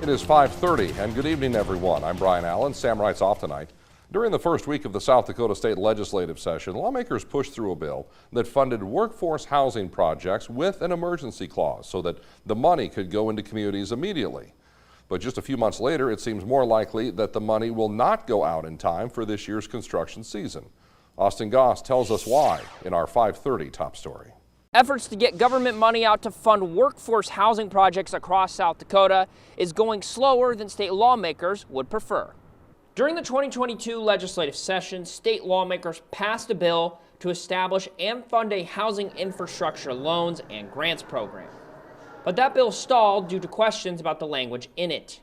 It is 5:30 and good evening everyone. I'm Brian Allen. Sam Wright's off tonight. During the first week of the South Dakota State legislative session, lawmakers pushed through a bill that funded workforce housing projects with an emergency clause so that the money could go into communities immediately. But just a few months later, it seems more likely that the money will not go out in time for this year's construction season. Austin Goss tells us why in our 5:30 top story. Efforts to get government money out to fund workforce housing projects across South Dakota is going slower than state lawmakers would prefer. During the 2022 legislative session, state lawmakers passed a bill to establish and fund a housing infrastructure loans and grants program. But that bill stalled due to questions about the language in it.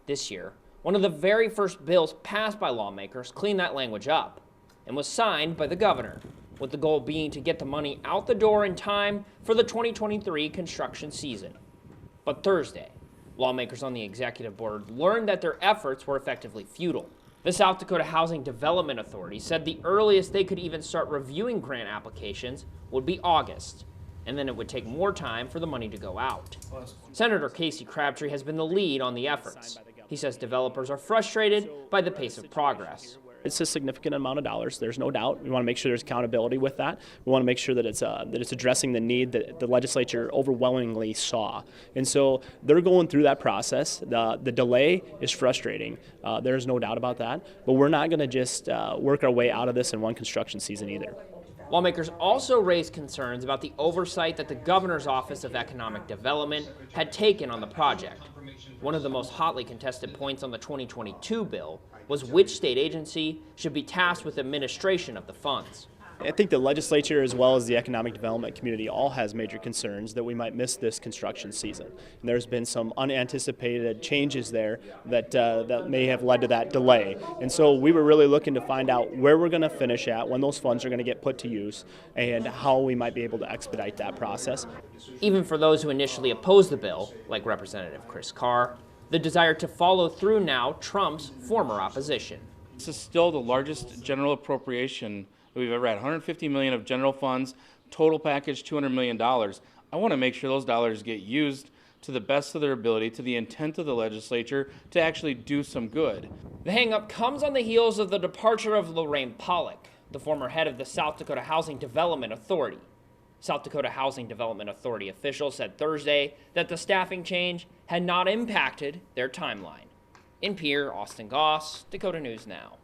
This year, one of the very first bills passed by lawmakers cleaned that language up and was signed by the governor, with the goal being to get the money out the door in time for the 2023 construction season. But Thursday, lawmakers on the executive board learned that their efforts were effectively futile. The South Dakota Housing Development Authority said the earliest they could even start reviewing grant applications would be August, and then it would take more time for the money to go out. Senator Casey Crabtree has been the lead on the efforts. He says developers are frustrated by the pace of progress. It's a significant amount of dollars, there's no doubt. We want to make sure there's accountability with that. We want to make sure that it's addressing the need that the legislature overwhelmingly saw. And so they're going through that process. The delay is frustrating. There's no doubt about that. But we're not going to just work our way out of this in one construction season either. Lawmakers also raised concerns about the oversight that the governor's Office of Economic Development had taken on the project. One of the most hotly contested points on the 2022 bill was which state agency should be tasked with administration of the funds. I think the legislature as well as the economic development community all has major concerns that we might miss this construction season. And there's been some unanticipated changes there that may have led to that delay. And so we were really looking to find out where we're going to finish at, when those funds are going to get put to use, and how we might be able to expedite that process. Even for those who initially opposed the bill, like Representative Chris Carr, the desire to follow through now trumps former opposition. This is still the largest general appropriation we've ever had. $150 million of general funds, total package $200 million. I want to make sure those dollars get used to the best of their ability, to the intent of the legislature to actually do some good. The hang-up comes on the heels of the departure of Lorraine Pollock, the former head of the South Dakota Housing Development Authority. South Dakota Housing Development Authority officials said Thursday that the staffing change had not impacted their timeline. In Pierre, Austin Goss, Dakota News Now.